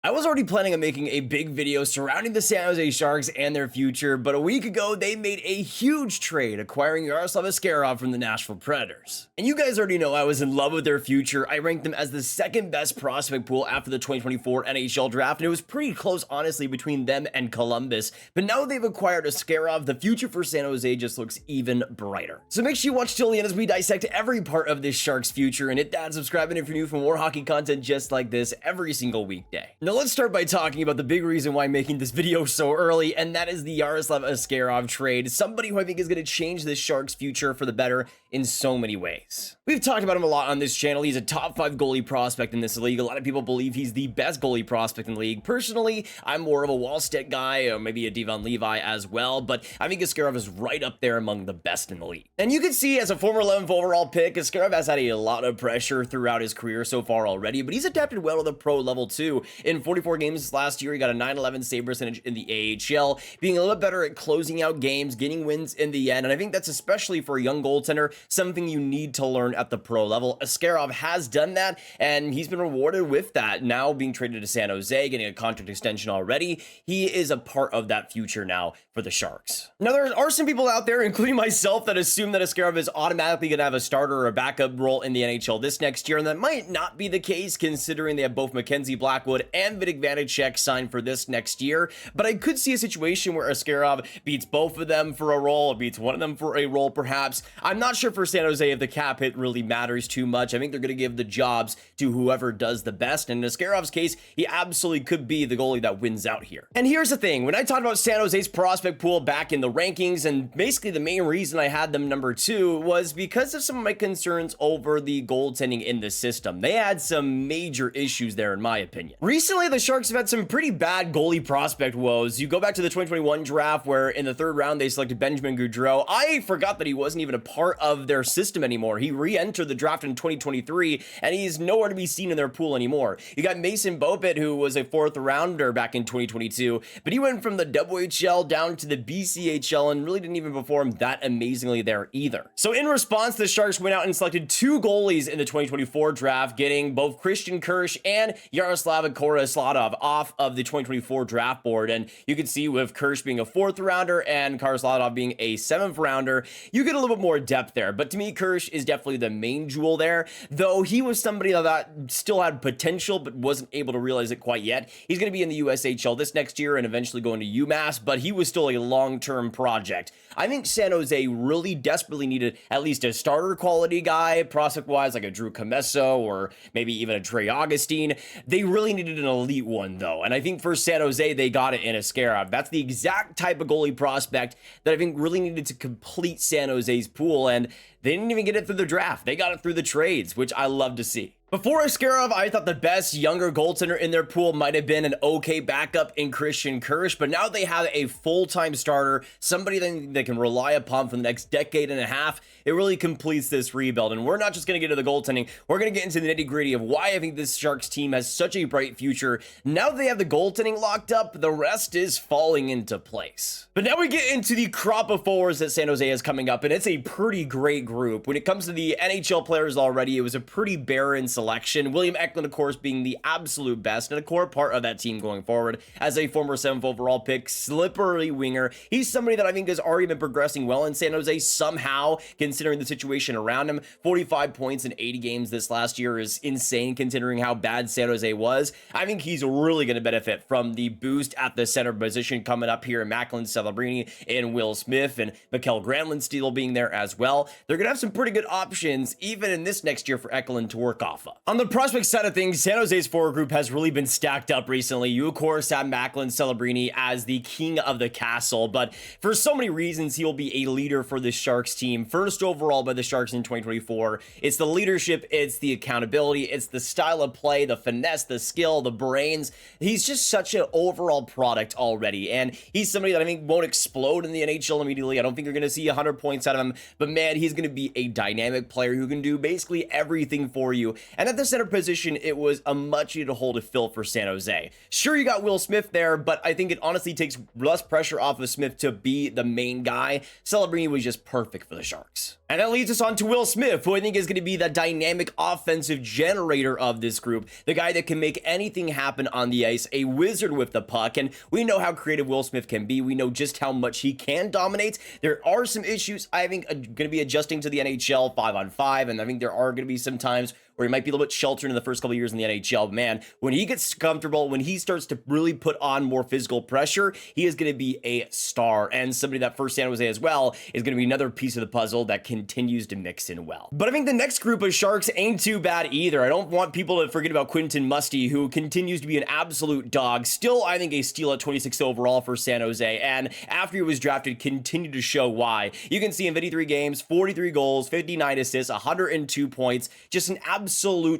I was already planning on making a big video surrounding the San Jose Sharks and their future, but a week ago they made a huge trade acquiring Yaroslav Askarov from the Nashville Predators. And you guys already know I was in love with their future. I ranked them as the second best prospect pool after the 2024 NHL Draft, and it was pretty close honestly between them and Columbus. But now they've acquired Askarov, the future for San Jose just looks even brighter. So make sure you watch till the end as we dissect every part of this Sharks future, and hit that subscribe button if you're new for more hockey content just like this every single weekday. Now let's start by talking about the big reason why I'm making this video so early, and that is the Yaroslav Askarov trade. Somebody who I think is going to change this Sharks future for the better in so many ways. We've talked about him a lot on this channel. He's a top 5 goalie prospect in this league. A lot of people believe he's the best goalie prospect in the league. Personally, I'm more of a Bystedt guy, or maybe a Devon Levi as well, but I think Askarov is right up there among the best in the league. And you can see as a former 11th overall pick, Askarov has had a lot of pressure throughout his career so far already, but he's adapted well to the pro level too. In 44 games last year, he got a .911 save percentage in the AHL, being a little bit better at closing out games, getting wins in the end, and I think that's especially for a young goaltender, something you need to learn at the pro level. Askarov has done that, and he's been rewarded with that. Now being traded to San Jose, getting a contract extension already, he is a part of that future now for the Sharks. Now there are some people out there, including myself, that assume that Askarov is automatically going to have a starter or a backup role in the NHL this next year, and that might not be the case considering they have both Mackenzie Blackwood and Vitek Vanacek signed for this next year. But I could see a situation where Askarov beats both of them for a role, or beats one of them for a role perhaps. I'm not sure for San Jose if the cap hit really matters too much. I think they're going to give the jobs to whoever does the best, and in Askarov's case, he absolutely could be the goalie that wins out here. And here's the thing, when I talked about San Jose's prospect pool back in the rankings, and basically the main reason I had them number 2 was because of some of my concerns over the goaltending in the system. They had some major issues there in my opinion. Recently, the Sharks have had some pretty bad goalie prospect woes. You go back to the 2021 draft where in the 3rd round they selected Benjamin Gaudreau. I forgot that he wasn't even a part of their system anymore. He re-entered the draft in 2023 and he's nowhere to be seen in their pool anymore. You got Mason Beaupit, who was a 4th rounder back in 2022, but he went from the WHL down to the BCHL and really didn't even perform that amazingly there either. So in response, the Sharks went out and selected 2 goalies in the 2024 draft, getting both Christian Kirsch and Yaroslav Askarov off of the 2024 draft board. And you can see with Kirsch being a 4th rounder and Karasladov being a 7th rounder, you get a little bit more depth there. But to me, Kirsch is definitely the main jewel there, though he was somebody that still had potential but wasn't able to realize it quite yet. He's going to be in the USHL this next year and eventually going to UMass, but he was still a long-term project. I think San Jose really desperately needed at least a starter quality guy, prospect-wise, like a Drew Comesso or maybe even a Trey Augustine. They really needed an elite one, though, and I think for San Jose, they got it in Askarov. That's the exact type of goalie prospect that I think really needed to complete San Jose's pool, and they didn't even get it through the draft. They got it through the trades, which I love to see. Before Askarov, I thought the best younger goaltender in their pool might have been an okay backup in Christian Kirsch, but now they have a full-time starter, somebody that they can rely upon for the next decade and a half. It really completes this rebuild, and we're not just going to get into the goaltending, we're going to get into the nitty-gritty of why I think this Sharks team has such a bright future. Now that they have the goaltending locked up, the rest is falling into place. But now we get into the crop of forwards that San Jose has coming up, and it's a pretty great group. When it comes to the NHL players already, it was a pretty barren selection. William Eklund, of course, being the absolute best and a core part of that team going forward. As a former 7th overall pick, slippery winger, he's somebody that I think has already been progressing well in San Jose somehow, considering the situation around him. 45 points in 80 games this last year is insane, considering how bad San Jose was. I think he's really going to benefit from the boost at the center position coming up here in Macklin, Celebrini, and Will Smith, and Mikael Granlund still being there as well. They're going to have some pretty good options, even in this next year, for Eklund to work off of. On the prospect side of things, San Jose's forward group has really been stacked up recently. You, of course, have Macklin Celebrini as the king of the castle, but for so many reasons, he will be a leader for the Sharks team. First overall by the Sharks in 2024, it's the leadership, it's the accountability, it's the style of play, the finesse, the skill, the brains. He's just such an overall product already, and he's somebody that I think won't explode in the NHL immediately. I don't think you're going to see 100 points out of him, but man, he's going to be a dynamic player who can do basically everything for you. And at the center position, it was a much needed hole to fill for San Jose. Sure, you got Will Smith there, but I think it honestly takes less pressure off of Smith to be the main guy. Celebrini was just perfect for the Sharks. And that leads us on to Will Smith, who I think is going to be the dynamic offensive generator of this group, the guy that can make anything happen on the ice, a wizard with the puck. And we know how creative Will Smith can be. We know just how much he can dominate. There are some issues, I think, going to be adjusting to the NHL 5-on-5, and I think there are going to be some times where he might be a little bit sheltered in the first couple of years in the NHL. Man, when he gets comfortable, when he starts to really put on more physical pressure, he is going to be a star. And somebody that for San Jose as well is going to be another piece of the puzzle that continues to mix in well. But I think the next group of Sharks ain't too bad either. I don't want people to forget about Quentin Musty, who continues to be an absolute dog. Still, I think a steal at 26 overall for San Jose. And after he was drafted, continued to show why. You can see in 53 games, 43 goals, 59 assists, 102 points. Just an absolute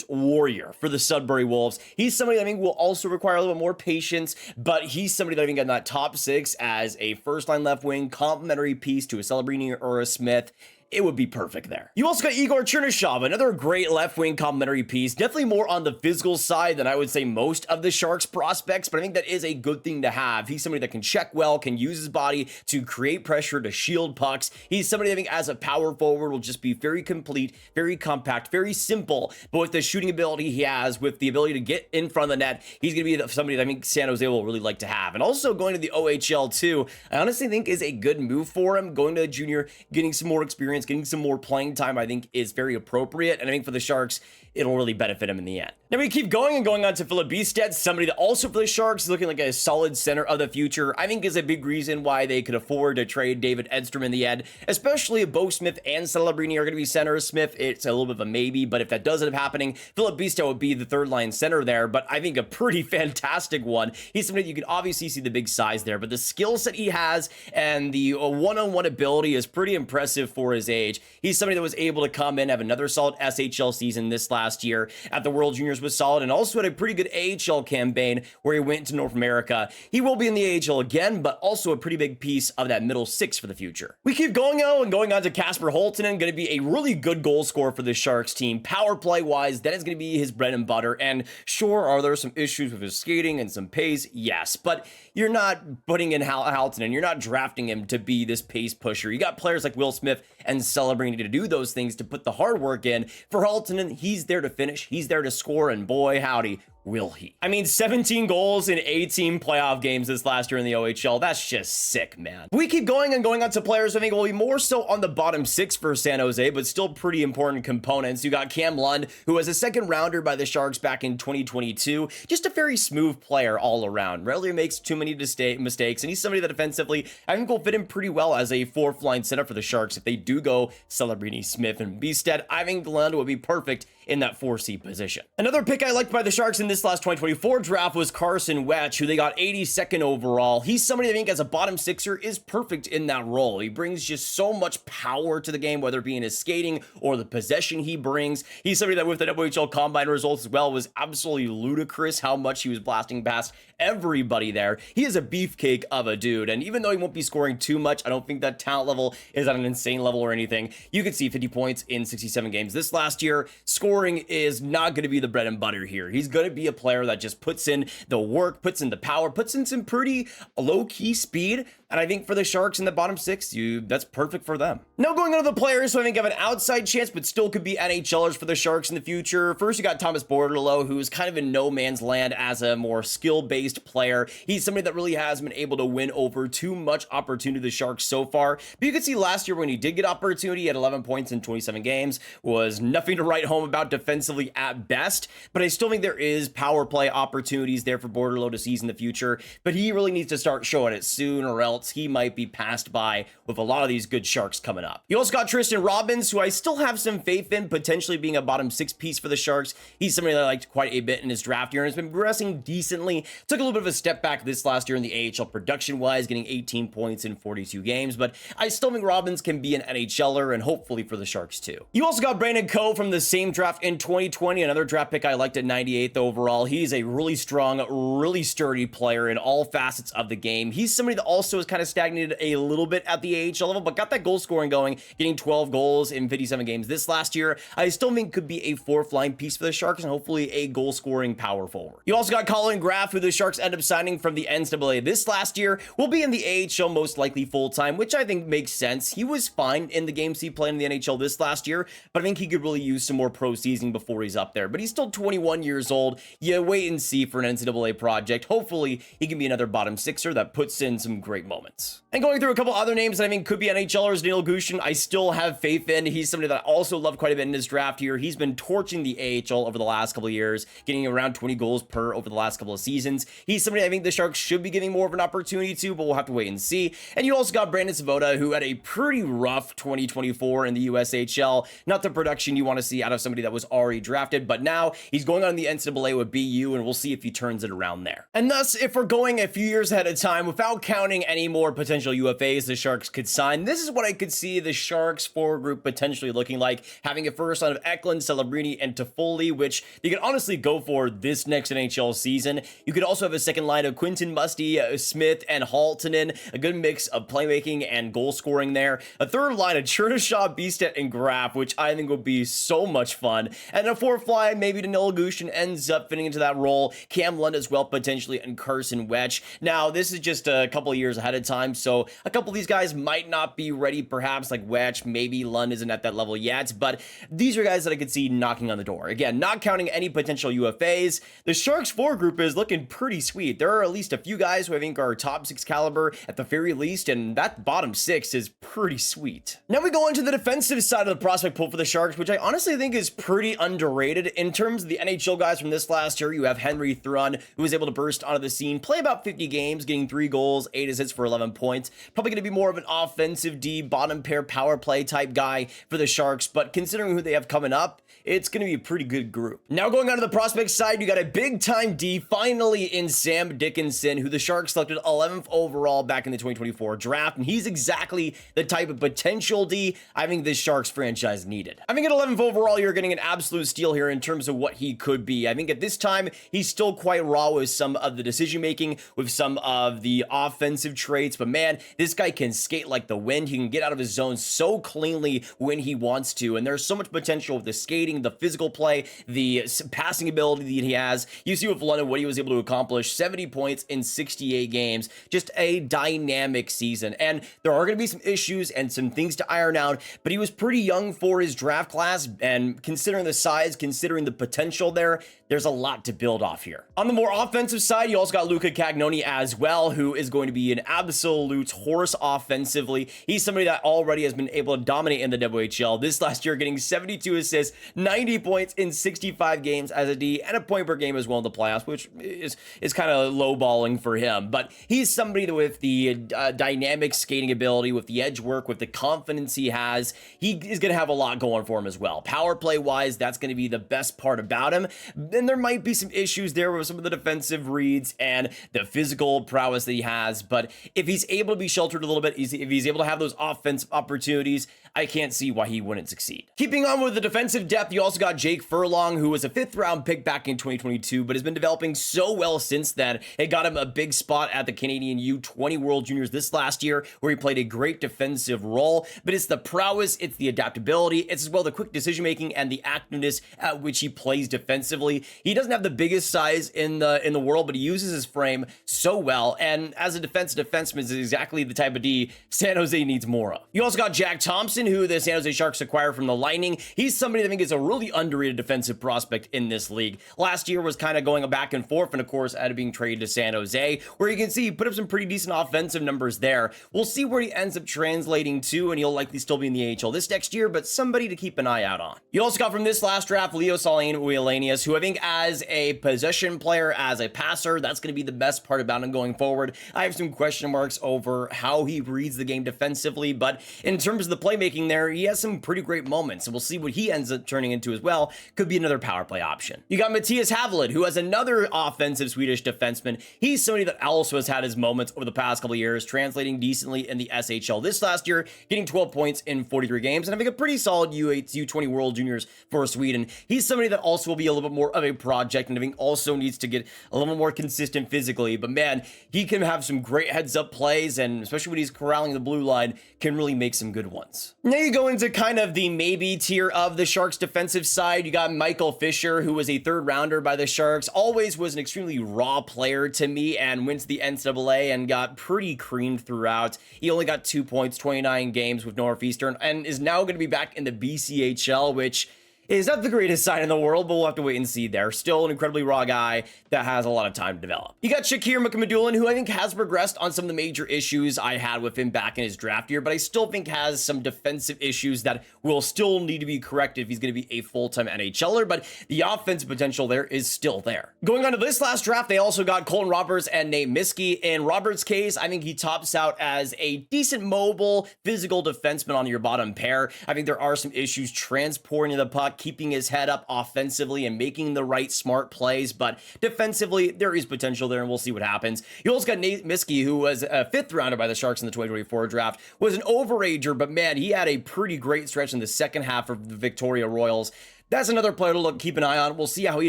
warrior for the Sudbury Wolves. He's somebody that I think will also require a little bit more patience, but he's somebody that I think in that top six as a first line left wing, complementary piece to a Celebrini or a Smith. It would be perfect there. You also got Igor Chernyshov, another great left wing complementary piece, definitely more on the physical side than I would say most of the Sharks prospects, but I think that is a good thing to have. He's somebody that can check well, can use his body to create pressure, to shield pucks. He's somebody I think as a power forward will just be very complete, very compact, very simple, but with the shooting ability he has, with the ability to get in front of the net, he's going to be somebody that I think San Jose will really like to have. And also going to the OHL too, I honestly think is a good move for him. Going to a junior, getting some more experience, getting some more playing time, I think is very appropriate. And I think for the Sharks, it'll really benefit him in the end. Now we keep going and going on to Filip Bystedt, somebody that also for the Sharks is looking like a solid center of the future. I think is a big reason why they could afford to trade David Edstrom in the end, especially if both Smith and Celebrini are going to be center. Smith, it's a little bit of a maybe, but if that does end up happening, Filip Bystedt would be the third line center there, but I think a pretty fantastic one. He's somebody that you can obviously see the big size there, but the skill set he has and the one-on-one ability is pretty impressive for his age. He's somebody that was able to come in, have another solid SHL season this last year at the World Juniors was solid, and also had a pretty good AHL campaign where he went to North America. He will be in the AHL again, but also a pretty big piece of that middle six for the future. We keep going and going on to Kasper Halttunen, going to be a really good goal scorer for the Sharks team. Power play wise, that is going to be his bread and butter, and sure, are there some issues with his skating and some pace? Yes, but you're not putting in Halttunen, you're not drafting him to be this pace pusher. You got players like Will Smith and Celebrini to do those things, to put the hard work in. For Halttunen, he's there to finish, he's there to score, and boy howdy, will he. I mean, 17 goals in 18 playoff games this last year in the OHL. That's just sick, man. We keep going and going on to players I think will be more so on the bottom six for San Jose, but still pretty important components. You got Cam Lund, who was a second rounder by the Sharks back in 2022. Just a very smooth player all around. Rarely makes too many mistakes, and he's somebody that defensively I think will fit in pretty well as a fourth line center for the Sharks. If they do go Celebrini, Smith, and Bystedt, I think Lund would be perfect in that 4C position. Another pick I liked by the Sharks in this last 2024 draft was Carson Wetch, who they got 82nd overall. He's somebody I think as a bottom sixer is perfect in that role. He brings just so much power to the game, whether it be in his skating or the possession he brings. He's somebody that with the WHL Combine results as well was absolutely ludicrous how much he was blasting past everybody there. He is a beefcake of a dude, and even though he won't be scoring too much, I don't think that talent level is at an insane level or anything. You can see 50 points in 67 games this last year. Scoring is not going to be the bread and butter here. He's going to be a player that just puts in the work, puts in the power, puts in some pretty low-key speed, and I think for the Sharks in the bottom six, that's perfect for them. Now going on to the players who I think have an outside chance, but still could be NHLers for the Sharks in the future. First, you got Thomas Bordeleau, who's kind of in no man's land as a more skill-based player. He's somebody that really has been able to win over too much opportunity to the Sharks so far. But you could see last year when he did get opportunity, he had 11 points in 27 games, was nothing to write home about defensively at best, but I still think there is power play opportunities there for Bordeleau to seize in the future, but he really needs to start showing it soon, or else he might be passed by with a lot of these good Sharks coming up. You also got Tristan Robbins, who I still have some faith in potentially being a bottom six piece for the Sharks. He's somebody that I liked quite a bit in his draft year and has been progressing decently. Took a little bit of a step back this last year in the AHL production-wise, getting 18 points in 42 games, but I still think Robbins can be an NHLer and hopefully for the Sharks too. You also got Brandon Coe from the same draft draft in 2020, another draft pick I liked at 98th overall. He's a really strong, really sturdy player in all facets of the game. He's somebody that also has kind of stagnated a little bit at the AHL level, but got that goal scoring going, getting 12 goals in 57 games this last year. I still think could be a fourth line piece for the Sharks and hopefully a goal scoring power forward. You also got Colin Graf, who the Sharks end up signing from the NCAA this last year, will be in the AHL most likely full-time, which I think makes sense. He was fine in the games he played in the NHL this last year, but I think he could really use some more pro seasoning before he's up there. But he's still 21 years old. You wait and see for an NCAA project. Hopefully, he can be another bottom sixer that puts in some great moments. And going through a couple other names that I think could be NHLers, Neil Gushin, I still have faith in. He's somebody that I also love quite a bit in this draft here. He's been torching the AHL over the last couple of years, getting around 20 goals per over the last couple of seasons. He's somebody I think the Sharks should be giving more of an opportunity to, but we'll have to wait and see. And you also got Brandon Svoboda, who had a pretty rough 2024 in the USHL. Not the production you want to see out of somebody that was already drafted, but now he's going on the NCAA with BU, and we'll see if he turns it around there. And thus, if we're going a few years ahead of time, without counting any more potential UFAs the Sharks could sign, this is what I could see the Sharks forward group potentially looking like, having a first line of Eklund, Celebrini, and Toffoli, which you could honestly go for this next NHL season. You could also have a second line of Quentin, Musty, Smith, and Halttunen, a good mix of playmaking and goal scoring there. A third line of Chernyshov, Bystedt, and Graf, which I think would be so much fun. And a fourth line, maybe Neil Gushin ends up fitting into that role. Cam Lund as well, potentially, and Carson Wetch. Now, this is just a couple of years ahead of time, so a couple of these guys might not be ready, perhaps, like Wetch. Maybe Lund isn't at that level yet, but these are guys that I could see knocking on the door. Again, not counting any potential UFAs, the Sharks forward group is looking pretty sweet. There are at least a few guys who I think are top 6 caliber at the very least, and that bottom 6 is pretty sweet. Now we go into the defensive side of the prospect pool for the Sharks, which I honestly think is pretty underrated. In terms of the NHL guys from this last year, you have Henry Thrun, who was able to burst onto the scene, play about 50 games, getting 3 goals, 8 assists for 11 points. Probably going to be more of an offensive D, bottom pair power play type guy for the Sharks, but considering who they have coming up, it's going to be a pretty good group. Now going on to the prospect side, you got a big time D finally in Sam Dickinson, who the Sharks selected 11th overall back in the 2024 draft, and he's exactly the type of potential D I think this Sharks franchise needed. I think at 11th overall, you're getting an absolute steal here in terms of what he could be. I think at this time, he's still quite raw with some of the decision making, with some of the offensive traits, but man, this guy can skate like the wind. He can get out of his zone so cleanly when he wants to, and there's so much potential with the skating, the physical play, the passing ability that he has. You see with London what he was able to accomplish, 70 points in 68 games, just a dynamic season. And there are going to be some issues and some things to iron out, but he was pretty young for his draft class, and considering the size, considering the potential there's a lot to build off here. On the more offensive side, you also got Luca Cagnoni as well, who is going to be an absolute horse offensively. He's somebody that already has been able to dominate in the WHL. This last year, getting 72 assists, 90 points in 65 games as a D, and a point per game as well in the playoffs, which is kind of lowballing for him. But he's somebody that with the dynamic skating ability, with the edge work, with the confidence he has, he is going to have a lot going for him as well. Power play wise, that's going to be the best part about him. Then there might be some issues there with some of the defensive reads and the physical prowess that he has, but if he's able to be sheltered a little bit, if he's able to have those offensive opportunities, I can't see why he wouldn't succeed. Keeping on with the defensive depth, you also got Jake Furlong, who was a 5th round pick back in 2022, but has been developing so well since then. It got him a big spot at the Canadian U20 World Juniors this last year, where he played a great defensive role, but it's the prowess, it's the adaptability, it's as well the quick decision making and the activeness at which he plays defensively. He doesn't have the biggest size in the world, but he uses his frame so well, and as a defenseman is exactly the type of D San Jose needs more of. You also got Jack Thompson, who the San Jose Sharks acquired from the Lightning. He's somebody that I think is a really underrated defensive prospect in this league. Last year was kind of going back and forth, and of course, out of being traded to San Jose, where you can see he put up some pretty decent offensive numbers there. We'll see where he ends up translating to, and he'll likely still be in the AHL this next year, but somebody to keep an eye out on. You also got from this last draft, Leo Salin-Uelenius, who I think as a possession player, as a passer, that's going to be the best part about him going forward. I have some question marks over how he reads the game defensively, but in terms of the playmaking, playmaking there, he has some pretty great moments, and we'll see what he ends up turning into as well. Could be another power play option. You got Mattias Hävelid, who has another offensive Swedish defenseman. He's somebody that also has had his moments over the past couple of years, translating decently in the SHL this last year, getting 12 points in 43 games, and having a pretty solid U8, U20 World Juniors for Sweden. He's somebody that also will be a little bit more of a project, and I think also needs to get a little more consistent physically, but man, he can have some great heads-up plays, and especially when he's corralling the blue line, can really make some good ones. Now you go into kind of the maybe tier of the Sharks defensive side. You got Michael Fisher, who was a third rounder by the Sharks, always was an extremely raw player to me, and went to the NCAA and got pretty creamed throughout. He only got 2 points, 29 games with Northeastern, and is now going to be back in the BCHL, which is not the greatest sign in the world, but we'll have to wait and see there. Still an incredibly raw guy that has a lot of time to develop. You got Shakir McMadulan, who I think has progressed on some of the major issues I had with him back in his draft year, but I still think has some defensive issues that will still need to be corrected if he's going to be a full-time NHLer, but the offensive potential there is still there. Going on to this last draft, they also got Colton Roberts and Nate Miskey. In Roberts' case, I think he tops out as a decent mobile, physical defenseman on your bottom pair. I think there are some issues transporting the puck, keeping his head up offensively and making the right smart plays, but defensively there is potential there, and we'll see what happens. You also got Nate Miskey, who was a fifth rounder by the Sharks in the 2024 draft, was an overager, but man, he had a pretty great stretch in the second half of the Victoria Royals. That's another player to keep an eye on. We'll see how he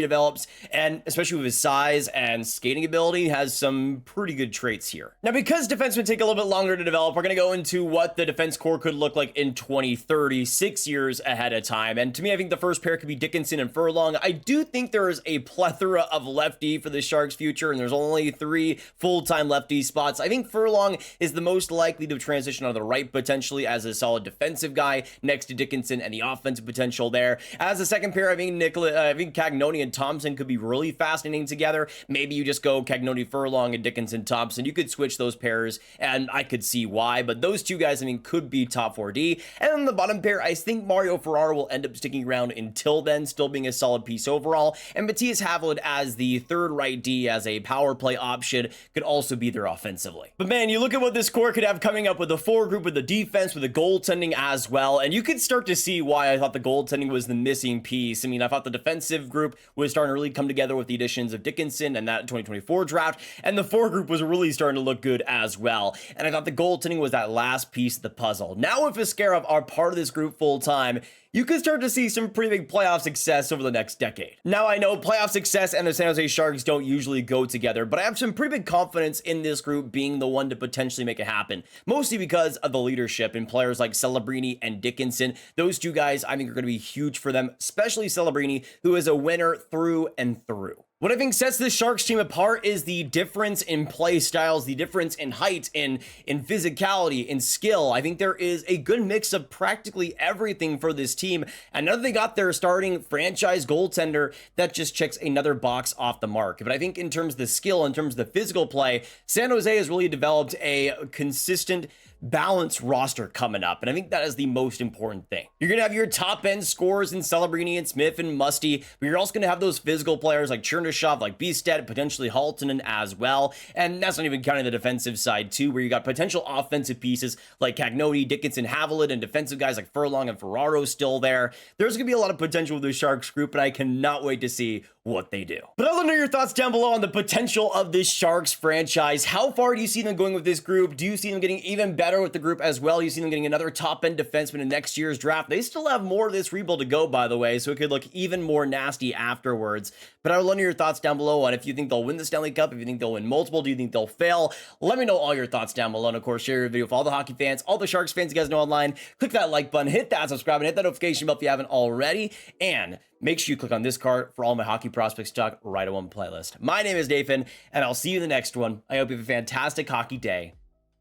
develops, and especially with his size and skating ability, has some pretty good traits here. Now, because defensemen take a little bit longer to develop, we're going to go into what the defense core could look like in 2030, 6 years ahead of time. And to me, I think the first pair could be Dickinson and Furlong. I do think there is a plethora of lefty for the Sharks' future, and there's only 3 full-time lefty spots. I think Furlong is the most likely to transition on the right, potentially as a solid defensive guy next to Dickinson, and the offensive potential there. As a second pair, I think Cagnoni and Thompson could be really fascinating together. Maybe you just go Cagnoni, Furlong, and Dickinson, Thompson. You could switch those pairs, and I could see why, but those two guys, I mean, could be top 4D. And then the bottom pair, I think Mario Ferraro will end up sticking around until then, still being a solid piece overall, and Mattias Hävelid as the third right D as a power play option could also be there offensively. But man, you look at what this core could have coming up with the forward group, with the defense, with the goaltending as well, and you could start to see why I thought the goaltending was the missing piece. I mean, I thought the defensive group was starting to really come together with the additions of Dickinson and that 2024 draft, and the forward group was really starting to look good as well. And I thought the goaltending was that last piece of the puzzle. Now, if Askarov are part of this group full time, you could start to see some pretty big playoff success over the next decade. Now, I know playoff success and the San Jose Sharks don't usually go together, but I have some pretty big confidence in this group being the one to potentially make it happen, mostly because of the leadership in players like Celebrini and Dickinson. Those two guys, I think, are going to be huge for them, especially Celebrini, who is a winner through and through. What I think sets this Sharks team apart is the difference in play styles, the difference in height, in physicality, in skill. I think there is a good mix of practically everything for this team. And now that they got their starting franchise goaltender, that just checks another box off the mark. But I think in terms of the skill, in terms of the physical play, San Jose has really developed a consistent, balanced roster coming up, and I think that is the most important thing. You're gonna have your top end scorers in Celebrini and Smith and Musty, but you're also gonna have those physical players like Chernyshov, like Bystedt, potentially Halttunen as well, and that's not even counting the defensive side too, where you got potential offensive pieces like Cagnoni, Dickinson, Hävelid, and defensive guys like Furlong and Ferraro still there. There's gonna be a lot of potential with the Sharks group, and I cannot wait to see what they do. But I'd love to know your thoughts down below on the potential of this Sharks franchise. How far do you see them going with this group? Do you see them getting even better with the group as well? You see them getting another top-end defenseman in next year's draft? They still have more of this rebuild to go, by the way, so it could look even more nasty afterwards. But I would love to know your thoughts down below on if you think they'll win the Stanley Cup, if you think they'll win multiple, do you think they'll fail? Let me know all your thoughts down below, and of course, share your video with all the hockey fans, all the Sharks fans you guys know online. Click that like button, hit that subscribe, and hit that notification bell if you haven't already, and make sure you click on this card for all my hockey prospects talk right on one playlist. My name is Nathan, and I'll see you in the next one. I hope you have a fantastic hockey day,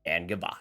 and goodbye.